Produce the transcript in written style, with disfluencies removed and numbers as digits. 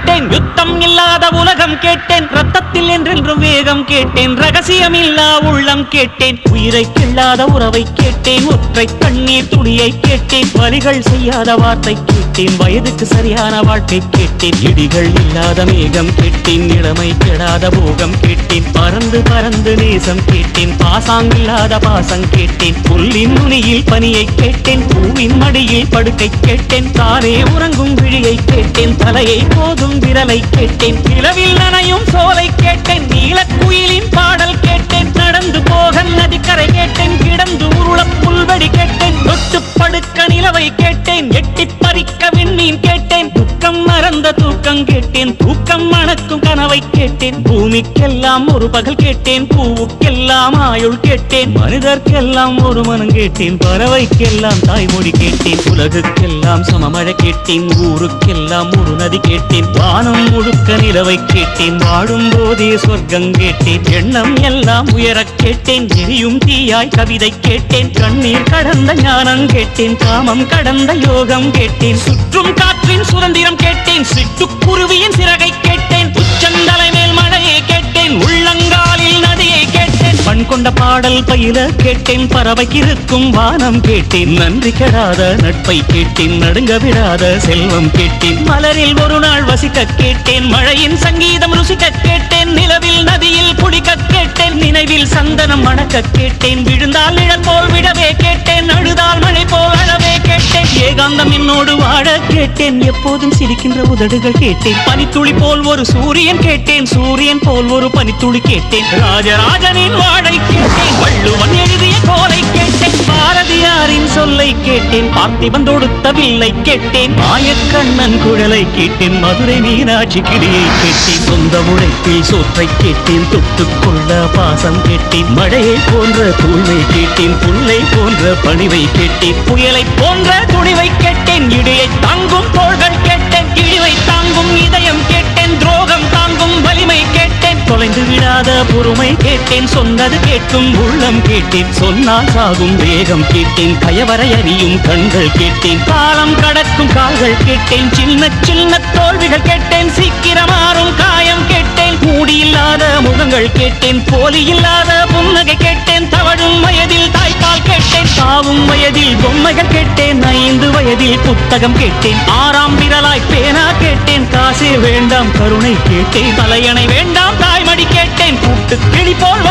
கேட்டேன், யுத்தம் இல்லாத உலகம் கேட்டேன், ரத்தத்தில் என்றென்றும் வேகம் கேட்டேன், ரகசியம் இல்லா உள்ளம் கேட்டேன், உயிரை கிள்ளாத உறவை கேட்டேன், ஒற்றை கண்ணீர் துளியை கேட்டேன், வலிகள் செய்யாத வார்த்தை கேட்டேன், வயதுக்கு சரியான வாழ்க்கை கேட்டேன், இடிகள் இல்லாத மேகம் கேட்டேன், இளமை கெடாத போகம் கேட்டேன், பறந்து பறந்து நேசம் கேட்டேன், பாசாங்கில்லாத பாசம் கேட்டேன், புல்லின் நுனியில் பனியை கேட்டேன், பூவின் மடியில் படுக்கை கேட்டேன், தானே உறங்கும் விழியை கேட்டேன், தலையை போதும் விரலை கேட்டேன், நிலவில் நனையும் சோலை கேட்டேன், நீலக்குயிலின் பாடல் கேட்டேன், நடந்து போக நதிக்கரை கேட்டேன், கிடந்து உருள புல்வெடி கேட்டேன், தொட்டு படுக்க நிலவை கேட்டேன், எட்டி பறிக்க விண்மீன் கேட்டேன், துக்கம் மறந்த தூக்கம் கேட்டேன், தூக்கம் மணக்கும் கனவை கேட்டேன், பூமிக்கெல்லாம் ஒரு பகல் கேட்டேன், பூவுக்கெல்லாம் ஆயுள் கேட்டேன், மனிதர்க்கெல்லாம் ஒரு மனம் கேட்டேன், பறவைக்கெல்லாம் தாய்மொழி கேட்டேன், உலகுக்கெல்லாம் சமமழை கேட்டேன், ஊருக்கெல்லாம் ஒரு நதி கேட்டேன், வானம் முழுக்க நிலவை கேட்டேன், வாடும் போதே சொர்க்கம் கேட்டேன், எண்ணம் எல்லாம் உயரக் கேட்டேன், எரியும் தீயாய் கவிதை கேட்டேன், கண்ணீர் கடந்த ஞானம் கேட்டேன், காமம் கடந்த யோகம் கேட்டேன், சுற்றும் காற்றின் சுதந்திரம் கேட்டேன், சிட்டுக்குருவியின் சிறகை கேட்டேன், உச்சந்தலை மேல் மழையை கேட்டேன், உள்ளங்காலில் நதியை கேட்டேன், பண் கொண்ட பாடல் பயில கேட்டேன், பறவைக்கு இருக்கும் வானம் கேட்டேன், நன்றி கெடாத நட்பை கேட்டேன், நடுங்க விடாத செல்வம் கேட்டேன், மலரில் ஒரு நாள் வசிக்க கேட்டேன், மழையின் சங்கீதம் ருசிக்க கேட்டேன், நிலவில் நதியில் குடிக்க கேட்டேன், நினைவில் சந்தனம் மணக்க கேட்டேன், விழுந்தால் நிழல் போல் விடவே கேட்டேன், அழுதால் மழை போல் அழவே கேட்டேன், ஏகாந்தம் என்னோடு வாழ கேட்டேன், எப்போதும் சிரிக்கின்ற உதடுகள் கேட்டேன், பனித்துளி போல் ஒரு சூரியன் கேட்டேன், சூரியன் போல் ஒரு பனித்துளி கேட்டேன், ராஜராஜனின் வாழை கேட்டேன், வள்ளுவன் எழுதிய கோலை கேட்டேன், பாரதியாரின் சொல்லை கேட்டேன், பார்த்திபன் தொடுத்த வில்லை கேட்டேன், மாயக்கண்ணன் குழலை கேட்டேன், மதுரை மீனாட்சி கிளியை கேட்டேன், சொந்த உழைப்பில் சோற்றை கேட்டேன், தொட்டுக்கொள்ள பாசம் கேட்டேன், மழையை போன்ற தூய்மை கேட்டேன், புல்லை போன்ற பணிவை கேட்டேன், புயலை போன்ற துணிவை கேட்டேன், இடையை தாங்கும் தோள்கள் கேட்டேன், இழிவை தாங்கும் இதயம் கேட்டேன், துரோகம் தாங்கும் வலிமை கேட்டேன், தொலைந்து விடாத பொறுமை கேட்டேன், சொன்னது கேட்கும் உள்ளம் கேட்டேன், சொன்னால் சாகும் வேகம் கேட்டேன், கயவரை அறியும் கண்கள் கேட்டேன், காலம் கடக்கும் கால்கள் கேட்டேன், சின்ன சின்ன தோல்விகள் கேட்டேன், சீக்கிரம் மாறும் காயம் கேட்டேன், மூடியில்லாத முகங்கள் கேட்டேன், போலி இல்லாத புன்னகை கேட்டேன், தவழும் வயதில் தாய்ப்பால் கேட்டேன், சாவும் வயதில் பொம்மைகள் கேட்டேன், 5 வயதில் புத்தகம் கேட்டேன், 6ஆம் விரலாய் பேனா கேட்டேன், காசே வேண்டாம் கருணை கேட்டேன், தலையணை வேண்டாம் தாய்மடி கேட்டேன், கூட்டு கிளி போல்